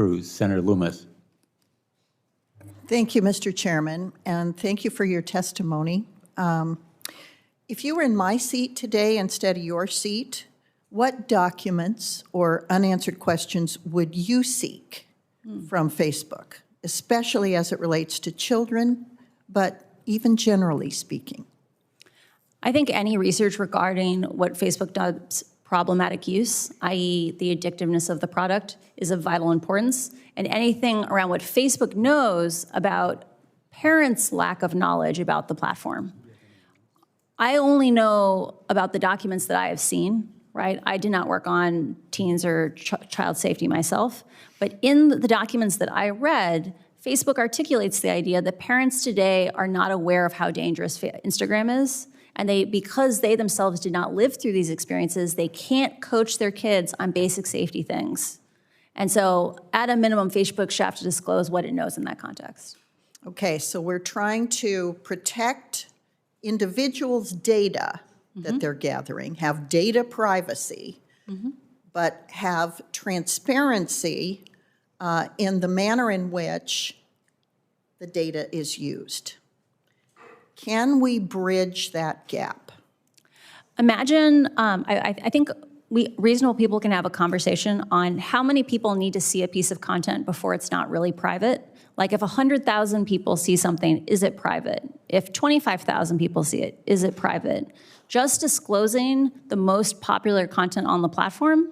Cruz. Senator Loomis. Thank you, Mr. Chairman, and thank you for your testimony. If you were in my seat today instead of your seat, what documents or unanswered questions would you seek from Facebook, especially as it relates to children, but even generally speaking? I think any research regarding what Facebook does problematic use, i.e. the addictiveness of the product, is of vital importance. And anything around what Facebook knows about parents' lack of knowledge about the platform. I only know about the documents that I have seen, right? I did not work on teens or child safety myself. But in the documents that I read, Facebook articulates the idea that parents today are not aware of how dangerous Instagram is. And because they themselves did not live through these experiences, they can't coach their kids on basic safety things. And so at a minimum, Facebook should have to disclose what it knows in that context. Okay, so we're trying to protect individuals' data that they're gathering, have data privacy, but have transparency in the manner in which the data is used. Can we bridge that gap? Imagine, I think reasonable people can have a conversation on how many people need to see a piece of content before it's not really private. Like if 100,000 people see something, is it private? If 25,000 people see it, is it private? Just disclosing the most popular content on the platform,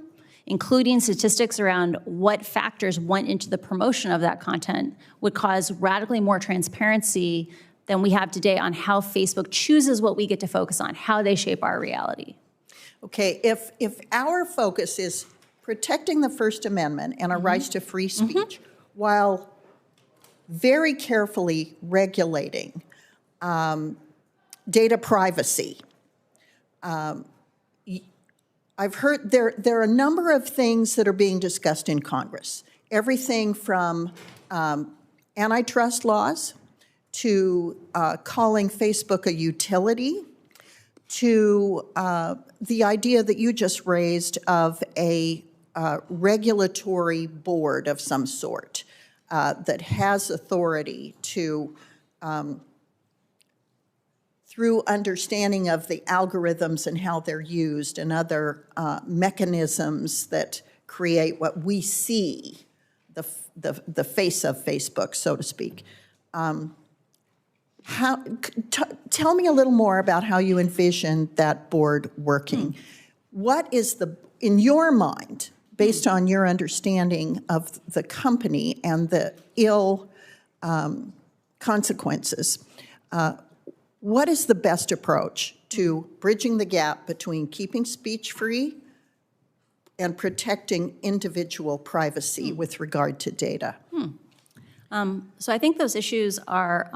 including statistics around what factors went into the promotion of that content, would cause radically more transparency than we have today on how Facebook chooses what we get to focus on, how they shape our reality. Okay, if our focus is protecting the First Amendment and our rights to free speech while very carefully regulating data privacy, I've heard there are a number of things that are being discussed in Congress. Everything from antitrust laws to calling Facebook a utility, to the idea that you just raised of a regulatory board of some sort that has authority to, through understanding of the algorithms and how they're used and other mechanisms that create what we see, the face of Facebook, so to speak. Tell me a little more about how you envision that board working. What is in your mind, based on your understanding of the company and the ill consequences, what is the best approach to bridging the gap between keeping speech free and protecting individual privacy with regard to data? So I think those issues are,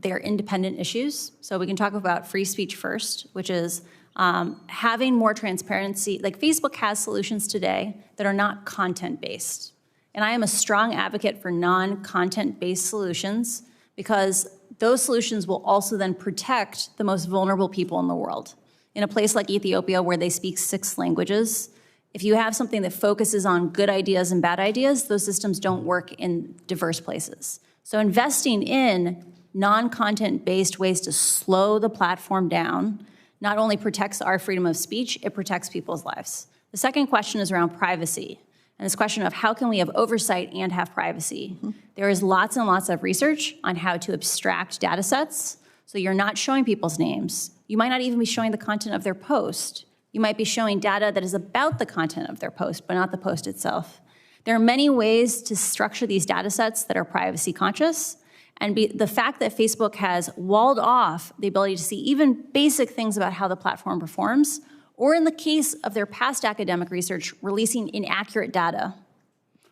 they're independent issues. So we can talk about free speech first, which is having more transparency. Like Facebook has solutions today that are not content-based. And I am a strong advocate for non-content-based solutions because those solutions will also then protect the most vulnerable people in the world. In a place like Ethiopia where they speak 6 languages, if you have something that focuses on good ideas and bad ideas, those systems don't work in diverse places. So investing in non-content-based ways to slow the platform down not only protects our freedom of speech, it protects people's lives. The second question is around privacy, and this question of how can we have oversight and have privacy. There is lots and lots of research on how to abstract data sets, so you're not showing people's names. You might not even be showing the content of their post. You might be showing data that is about the content of their post, but not the post itself. There are many ways to structure these data sets that are privacy conscious, and the fact that Facebook has walled off the ability to see even basic things about how the platform performs, or in the case of their past academic research, releasing inaccurate data,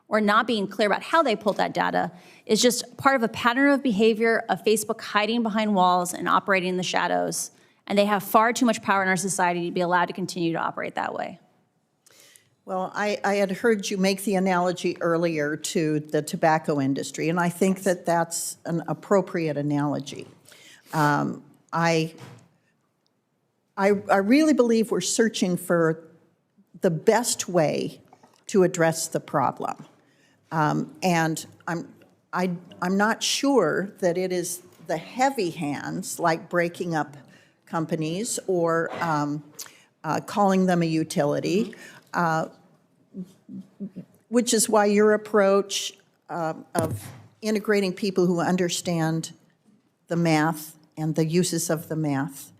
or not being clear about how they pulled that data, is just part of a pattern of behavior of Facebook hiding behind walls and operating in the shadows. And they have far too much power in our society to be allowed to continue to operate that way. Well, I had heard you make the analogy earlier to the tobacco industry, and I think that that's an appropriate analogy. I really believe we're searching for the best way to address the problem. And I'm not sure that it is the heavy hands, like breaking up companies or calling them a utility, which is why your approach of integrating people who understand the math and the uses of the math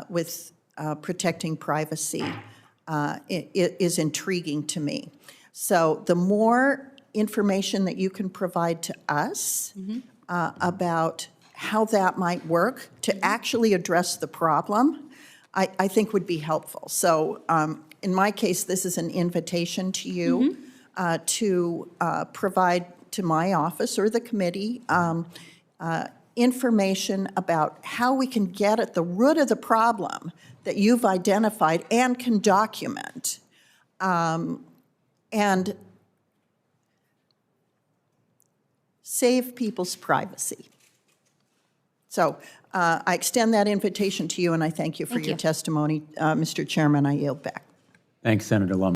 with protecting privacy is intriguing to me. So the more information that you can provide to us about how that might work to actually address the problem, I think would be helpful. So in my case, this is an invitation to you to provide to my office or the committee information about how we can get at the root of the problem that you've identified and can document. And save people's privacy. So I extend that invitation to you, and I thank you for your testimony. Mr. Chairman, I yield back. Thanks, Senator Lum.